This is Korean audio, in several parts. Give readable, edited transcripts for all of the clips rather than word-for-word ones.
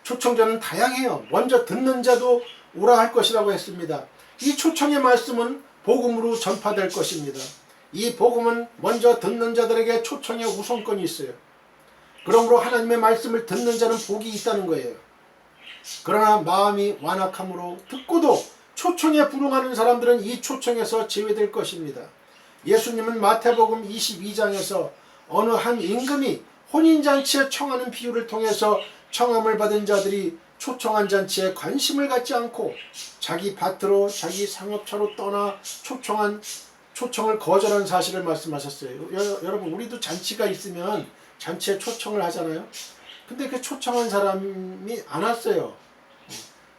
초청자는 다양해요. 먼저 듣는 자도 오라 할 것이라고 했습니다. 이 초청의 말씀은 복음으로 전파될 것입니다. 이 복음은 먼저 듣는 자들에게 초청의 우선권이 있어요. 그러므로 하나님의 말씀을 듣는 자는 복이 있다는 거예요. 그러나 마음이 완악함으로 듣고도 초청에 불응하는 사람들은 이 초청에서 제외될 것입니다. 예수님은 마태복음 22장에서 어느 한 임금이 혼인잔치에 청하는 비유를 통해서 청함을 받은 자들이 초청한 잔치에 관심을 갖지 않고 자기 밭으로 자기 상업차로 떠나 초청을 거절한 사실을 말씀하셨어요. 여러분, 우리도 잔치가 있으면 잔치에 초청을 하잖아요. 근데 그 초청한 사람이 안 왔어요.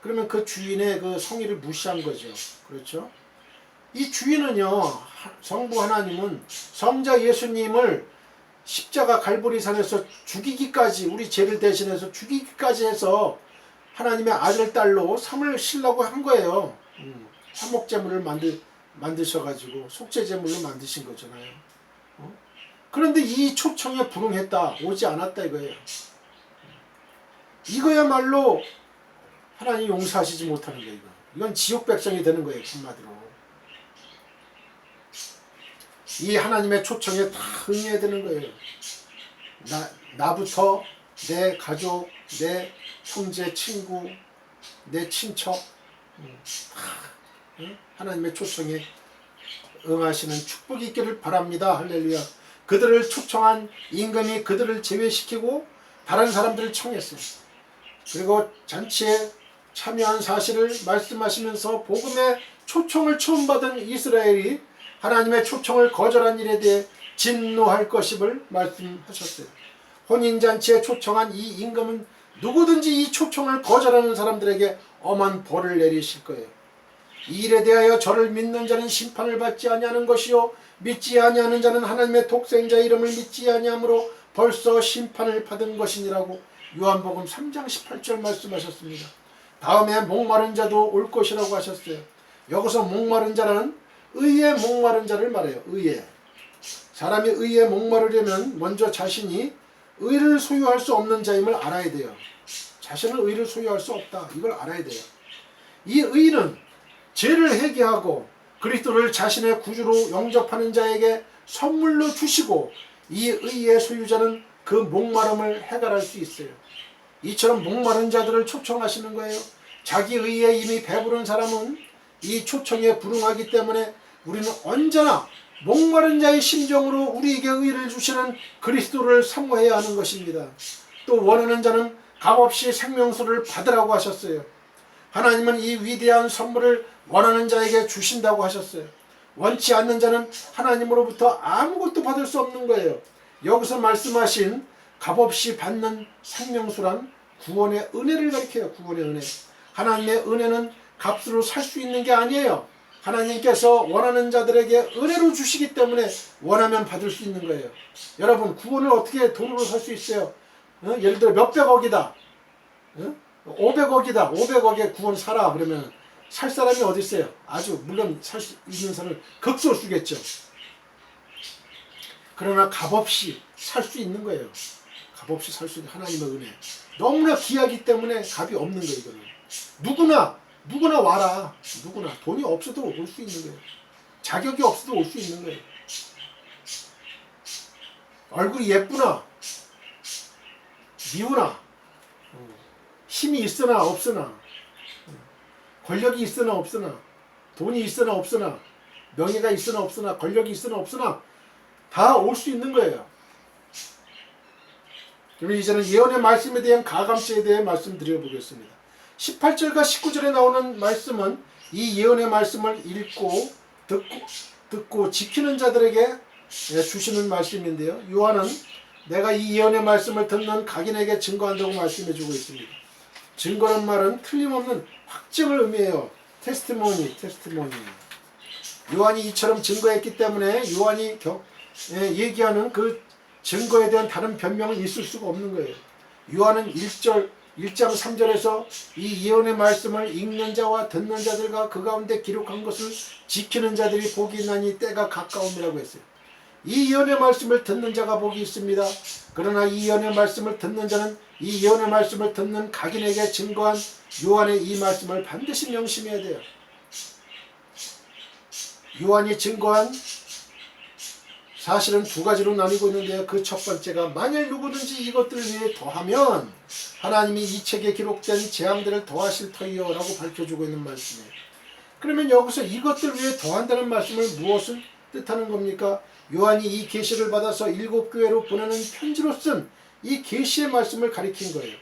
그러면 그 주인의 그 성의를 무시한 거죠. 그렇죠? 이 주인은요, 성부 하나님은 성자 예수님을 십자가 갈보리산에서 죽이기까지, 우리 죄를 대신해서 죽이기까지 해서 하나님의 아들 딸로 삼으시려고 한 거예요. 화목제물을 만드셔가지고 속죄제물로 만드신 거잖아요. 그런데 이 초청에 불응했다, 오지 않았다 이거예요. 이거야말로 하나님 용서하시지 못하는 거예요. 이건 지옥 백성이 되는 거예요. 한마디로. 이 하나님의 초청에 다 응해야 되는 거예요. 나부터 내 가족, 내 형제, 친구, 내 친척, 하나님의 초청에 응하시는 축복이 있기를 바랍니다. 할렐루야. 그들을 초청한 임금이 그들을 제외시키고 다른 사람들을 청했어요. 그리고 잔치에 참여한 사실을 말씀하시면서 복음의 초청을 처음 받은 이스라엘이 하나님의 초청을 거절한 일에 대해 진노할 것임을 말씀하셨어요. 혼인잔치에 초청한 이 임금은 누구든지 이 초청을 거절하는 사람들에게 엄한 벌을 내리실 거예요. 이 일에 대하여 저를 믿는 자는 심판을 받지 아니하는 것이요 믿지 아니하는 자는 하나님의 독생자 이름을 믿지 아니하므로 벌써 심판을 받은 것이니라고 요한복음 3장 18절 말씀하셨습니다. 다음에 목마른 자도 올 것이라고 하셨어요. 여기서 목마른 자는 의에 목마른 자를 말해요. 의에. 사람이 의에 목마르려면 먼저 자신이 의를 소유할 수 없는 자임을 알아야 돼요. 자신은 의를 소유할 수 없다. 이걸 알아야 돼요. 이 의는 죄를 회개하고 그리스도를 자신의 구주로 영접하는 자에게 선물로 주시고 이 의의 소유자는 그 목마름을 해결할 수 있어요. 이처럼 목마른 자들을 초청하시는 거예요. 자기 의에 이미 배부른 사람은 이 초청에 불응하기 때문에 우리는 언제나 목마른 자의 심정으로 우리에게 의를 주시는 그리스도를 사모해야 하는 것입니다. 또 원하는 자는 값없이 생명수를 받으라고 하셨어요. 하나님은 이 위대한 선물을 원하는 자에게 주신다고 하셨어요. 원치 않는 자는 하나님으로부터 아무것도 받을 수 없는 거예요. 여기서 말씀하신 값없이 받는 생명수란 구원의 은혜를 가리켜요. 구원의 은혜. 하나님의 은혜는 값으로 살 수 있는 게 아니에요. 하나님께서 원하는 자들에게 은혜로 주시기 때문에 원하면 받을 수 있는 거예요. 여러분, 구원을 어떻게 돈으로 살 수 있어요? 예를 들어 몇백억이다. 500억이다. 500억에 구원 사라. 그러면 살 사람이 어디 있어요? 아주 물론 살 수 있는 사람은 극소수겠죠. 그러나 값없이 살 수 있는 거예요. 값없이 살 수 있는 하나님의 은혜. 너무나 귀하기 때문에 값이 없는 거예요. 이거는. 누구나 와라. 누구나. 돈이 없어도 올 수 있는 거예요. 자격이 없어도 올 수 있는 거예요. 얼굴이 예쁘나 미우나 힘이 있으나 없으나 권력이 있으나 없으나 돈이 있으나 없으나 명예가 있으나 없으나 권력이 있으나 없으나 다 올 수 있는 거예요. 그럼 이제는 예언의 말씀에 대한 가감죄에 대해 말씀드려보겠습니다. 18절과 19절에 나오는 말씀은 이 예언의 말씀을 읽고 듣고 지키는 자들에게 주시는 말씀인데요. 요한은 내가 이 예언의 말씀을 듣는 각인에게 증거한다고 말씀해주고 있습니다. 증거란 말은 틀림없는 확증을 의미해요. 테스티모니. 요한이 이처럼 증거했기 때문에 요한이 얘기하는 그 증거에 대한 다른 변명은 있을 수가 없는 거예요. 요한은 1장 3절에서 이 예언의 말씀을 읽는 자와 듣는 자들과 그 가운데 기록한 것을 지키는 자들이 복이 있나니 때가 가까움이라고 했어요. 이 예언의 말씀을 듣는 자가 복이 있습니다. 그러나 이 예언의 말씀을 듣는 자는 이 예언의 말씀을 듣는 각인에게 증거한 요한의 이 말씀을 반드시 명심해야 돼요. 요한이 증거한 사실은 두 가지로 나뉘고 있는데요. 그 첫 번째가 만일 누구든지 이것들을 위해 더하면 하나님이 이 책에 기록된 재앙들을 더하실 터이요 라고 밝혀주고 있는 말씀이에요. 그러면 여기서 이것들 위해 더한다는 말씀을 무엇을 뜻하는 겁니까? 요한이 이 계시를 받아서 7교회로 보내는 편지로 쓴 이 계시의 말씀을 가리킨 거예요.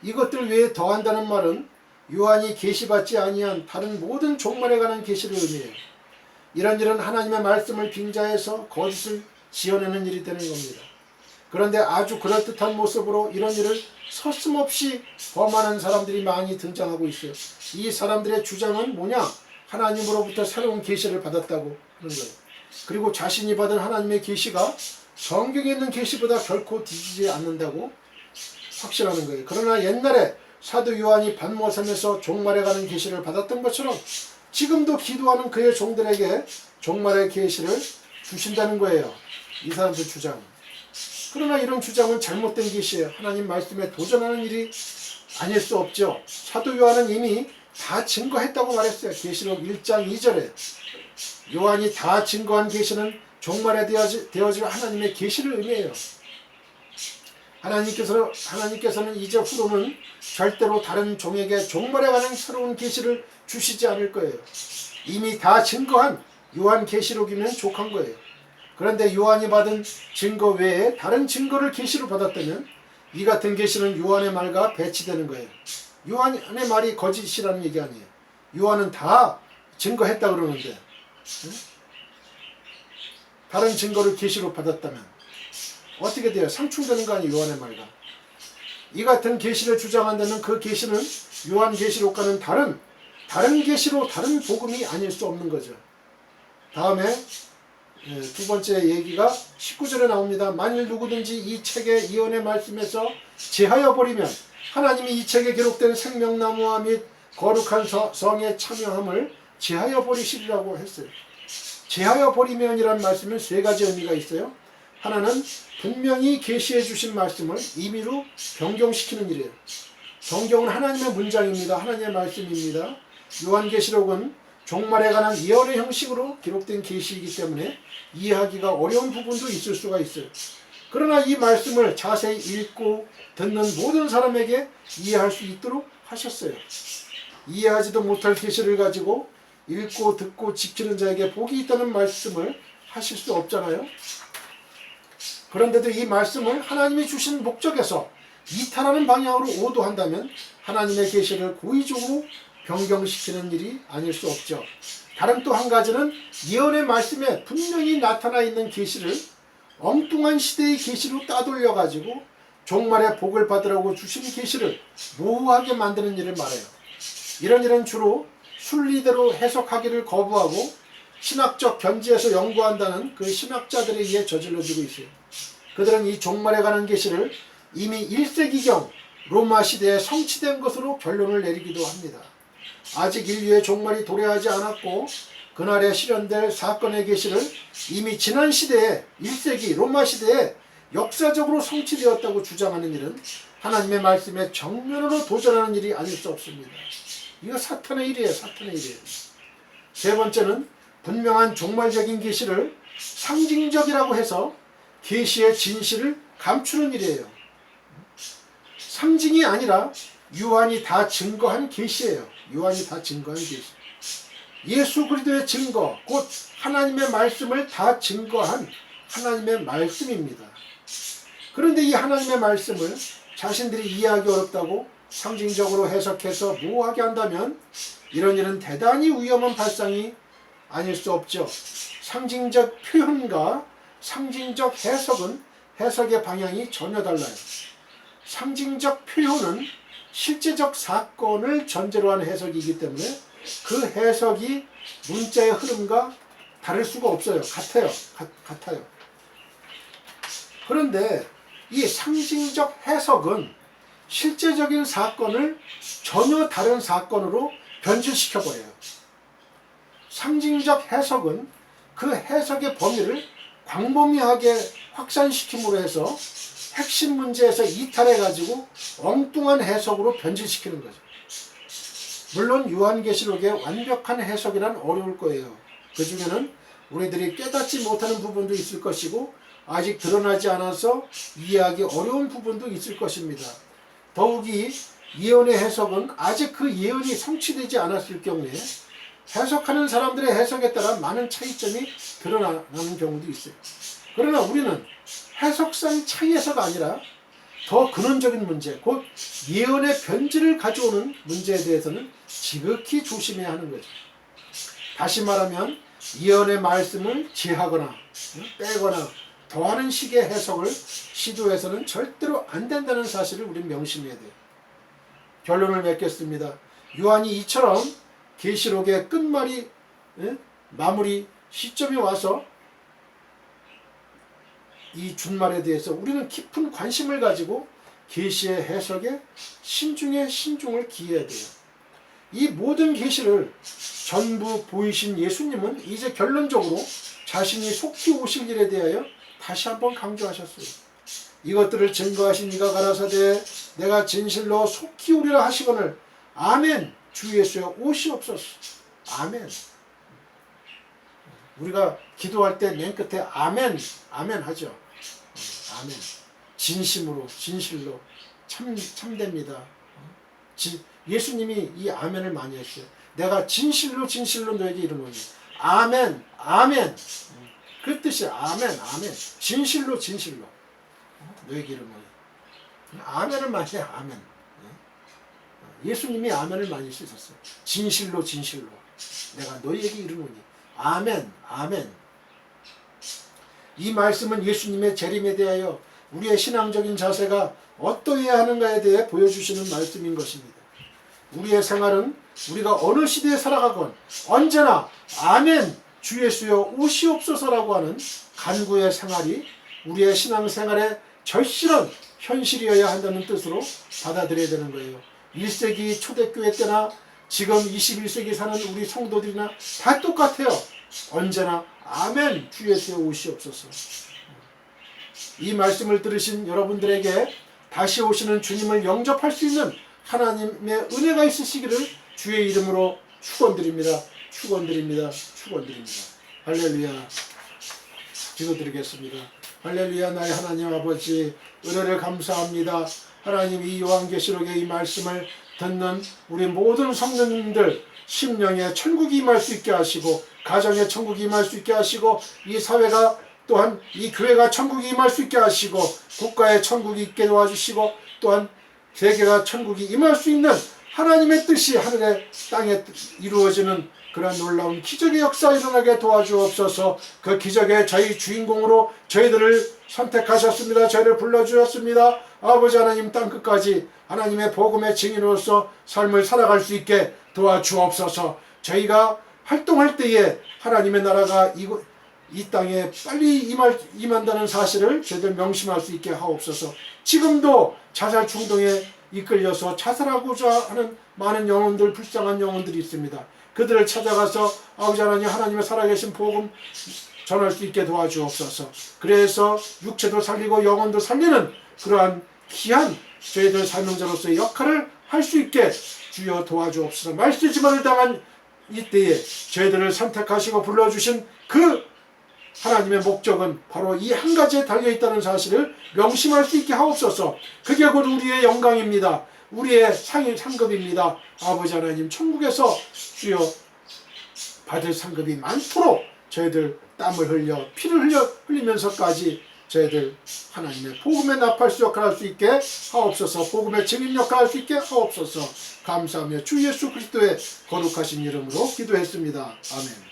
이것들 외에 더한다는 말은 요한이 계시받지 아니한 다른 모든 종말에 관한 계시를 의미해요. 이런 하나님의 말씀을 빙자해서 거짓을 지어내는 일이 되는 겁니다. 그런데 아주 그럴듯한 모습으로 이런 일을 서슴없이 범하는 사람들이 많이 등장하고 있어요. 이 사람들의 주장은 뭐냐? 하나님으로부터 새로운 계시를 받았다고 하는 거예요. 그리고 자신이 받은 하나님의 계시가 성경에 있는 계시보다 결코 뒤지지 않는다고 확신하는 거예요. 그러나 옛날에 사도 요한이 반모섬에서 종말에 가는 계시를 받았던 것처럼 지금도 기도하는 그의 종들에게 종말의 계시를 주신다는 거예요. 이 사람들 주장. 그러나 이런 주장은 잘못된 계시예요. 하나님 말씀에 도전하는 일이 아닐 수 없죠. 사도 요한은 이미 다 증거했다고 말했어요. 계시록 1장 2절에 요한이 다 증거한 계시는 종말에 되어질 하나님의 계시를 의미해요. 하나님께서는 이제 후로는 절대로 다른 종에게 종말에 관한 새로운 계시를 주시지 않을 거예요. 이미 다 증거한 요한 계시록이면 족한 거예요. 그런데 요한이 받은 증거 외에 다른 증거를 계시로 받았다면 이 같은 계시는 요한의 말과 배치되는 거예요. 요한의 말이 거짓이라는 얘기 아니에요. 요한은 다 증거했다 그러는데 응? 다른 증거를 계시로 받았다면 어떻게 돼요? 상충되는 거 아니에요? 요한의 말과. 이 같은 계시를 주장한다면 그 계시는 요한 계시록과는 다른 계시로 다른 복음이 아닐 수 없는 거죠. 다음에 두 번째 얘기가 19절에 나옵니다. 만일 누구든지 이 책의 예언의 말씀에서 제하여 버리면 하나님이 이 책에 기록된 생명나무와 및 거룩한 성에 참여함을 제하여 버리시리라고 했어요. 제하여 버리면이라는 말씀은 세 가지 의미가 있어요. 하나는 분명히 계시해 주신 말씀을 임의로 변경시키는 일이에요. 성경은 하나님의 문장입니다. 하나님의 말씀입니다. 요한계시록은 종말에 관한 예언의 형식으로 기록된 계시이기 때문에 이해하기가 어려운 부분도 있을 수가 있어요. 그러나 이 말씀을 자세히 읽고 듣는 모든 사람에게 이해할 수 있도록 하셨어요. 이해하지도 못할 계시를 가지고 읽고 듣고 지키는 자에게 복이 있다는 말씀을 하실 수 없잖아요. 그런데도 이 말씀을 하나님이 주신 목적에서 이탈하는 방향으로 오도한다면 하나님의 계시를 고의적으로 변경시키는 일이 아닐 수 없죠. 다른 또 한 가지는 예언의 말씀에 분명히 나타나 있는 계시를 엉뚱한 시대의 계시로 따돌려 가지고 종말의 복을 받으라고 주신 계시를 모호하게 만드는 일을 말해요. 이런 일은 주로 순리대로 해석하기를 거부하고 신학적 견지에서 연구한다는 그 신학자들에 의해 저질러지고 있어요. 그들은 이 종말에 관한 계시를 이미 1세기경 로마 시대에 성취된 것으로 결론을 내리기도 합니다. 아직 인류의 종말이 도래하지 않았고 그날에 실현될 사건의 계시를 이미 지난 시대에 1세기 로마 시대에 역사적으로 성취되었다고 주장하는 일은 하나님의 말씀에 정면으로 도전하는 일이 아닐 수 없습니다. 이거 사탄의 일이에요. 사탄의 일이에요. 세 번째는 분명한 종말적인 계시를 상징적이라고 해서 계시의 진실을 감추는 일이에요. 상징이 아니라 요한이 다 증거한 계시예요. 요한이 다 증거한 계시. 예수 그리스도의 증거, 곧 하나님의 말씀을 다 증거한 하나님의 말씀입니다. 그런데 이 하나님의 말씀을 자신들이 이해하기 어렵다고 상징적으로 해석해서 모호하게 한다면 이런 일은 대단히 위험한 발상이 아닐 수 없죠. 상징적 표현과 상징적 해석은 해석의 방향이 전혀 달라요. 상징적 표현은 실제적 사건을 전제로 한 해석이기 때문에 그 해석이 문자의 흐름과 다를 수가 없어요. 같아요. 그런데 이 상징적 해석은 실제적인 사건을 전혀 다른 사건으로 변질시켜버려요. 상징적 해석은 그 해석의 범위를 광범위하게 확산시킴으로 해서 핵심 문제에서 이탈해가지고 엉뚱한 해석으로 변질시키는 거죠. 물론 요한계시록의 완벽한 해석이란 어려울 거예요. 그 중에는 우리들이 깨닫지 못하는 부분도 있을 것이고 아직 드러나지 않아서 이해하기 어려운 부분도 있을 것입니다. 더욱이 예언의 해석은 아직 그 예언이 성취되지 않았을 경우에 해석하는 사람들의 해석에 따라 많은 차이점이 드러나는 경우도 있어요. 그러나 우리는 해석상 차이에서가 아니라 더 근원적인 문제, 곧 예언의 변질을 가져오는 문제에 대해서는 지극히 조심해야 하는 거죠. 다시 말하면 예언의 말씀을 제하거나 빼거나 더하는 식의 해석을 시도해서는 절대로 안 된다는 사실을 우리는 명심해야 돼요. 결론을 맺겠습니다. 요한이 이처럼 계시록의 끝말이 마무리 시점이 와서 이 준말에 대해서 우리는 깊은 관심을 가지고 계시의 해석에 신중에 신중을 기해야 돼요. 이 모든 계시를 전부 보이신 예수님은 이제 결론적으로 자신이 속히 오실 일에 대하여 다시 한번 강조하셨어요. 이것들을 증거하신 이가 가라사대 내가 진실로 속히 오리라 하시거늘 아멘 주 예수여 오시옵소서. 아멘. 우리가 기도할 때 맨 끝에 아멘 아멘 하죠. 아멘. 진심으로 진실로 참됩니다. 예수님이 이 아멘을 많이 했어요. 내가 진실로 진실로 너에게 이르노니 아멘 아멘. 그 뜻이 아멘 아멘. 진실로 진실로 너에게 이르노니 아멘을 많이 해. 아멘. 예수님이 아멘을 많이 쓰셨어요. 진실로 진실로 내가 너에게 이르노니 아멘 아멘. 이 말씀은 예수님의 재림에 대하여 우리의 신앙적인 자세가 어떠해야 하는가에 대해 보여주시는 말씀인 것입니다. 우리의 생활은 우리가 어느 시대에 살아가건 언제나 아멘 주 예수여 오시옵소서라고 하는 간구의 생활이 우리의 신앙생활의 절실한 현실이어야 한다는 뜻으로 받아들여야 되는 거예요. 1세기 초대교회 때나 지금 21세기 사는 우리 성도들이나 다 똑같아요. 언제나 아멘 주 예수여 오시옵소서. 이 말씀을 들으신 여러분들에게 다시 오시는 주님을 영접할 수 있는 하나님의 은혜가 있으시기를 주의 이름으로 축원드립니다. 축원드립니다. 축원드립니다. 할렐루야. 기도드리겠습니다. 할렐루야. 나의 하나님 아버지 은혜를 감사합니다. 하나님 이 요한계시록의 이 말씀을 듣는 우리 모든 성도님들 심령에 천국이 임할 수 있게 하시고 가정에 천국이 임할 수 있게 하시고 이 사회가 또한 이 교회가 천국이 임할 수 있게 하시고 국가에 천국이 있게 도와주시고 또한 세계가 천국이 임할 수 있는 하나님의 뜻이 하늘의 땅에 이루어지는 그런 놀라운 기적의 역사 일어나게 도와주옵소서. 그 기적의 저희 주인공으로 저희들을 선택하셨습니다. 저희를 불러주셨습니다. 아버지 하나님 땅끝까지 하나님의 복음의 증인으로서 삶을 살아갈 수 있게 도와주옵소서. 저희가 활동할 때에 하나님의 나라가 이 땅에 빨리 임한다는 사실을 저희들 명심할 수 있게 하옵소서. 지금도 자살 충동에 이끌려서 자살하고자 하는 많은 영혼들, 불쌍한 영혼들이 있습니다. 그들을 찾아가서 아버지 하나님 하나님의 살아계신 복음 전할 수 있게 도와주옵소서. 그래서 육체도 살리고 영혼도 살리는 그러한 귀한 저희들 사명자로서의 역할을 할 수 있게 주여 도와주옵소서. 말씀지만을 당한 이때에 저희들을 선택하시고 불러주신 그 하나님의 목적은 바로 이 한 가지에 달려있다는 사실을 명심할 수 있게 하옵소서. 그게 곧 우리의 영광입니다. 우리의 상급입니다. 아버지 하나님 천국에서 주여 받을 상급이 많도록 저희들 땀을 흘려 피를 흘리면서까지 저희들 하나님의 복음의 나팔수 역할을 할 수 있게 하옵소서. 복음의 증인 역할을 할 수 있게 하옵소서. 감사하며 주 예수 그리스도의 거룩하신 이름으로 기도했습니다. 아멘.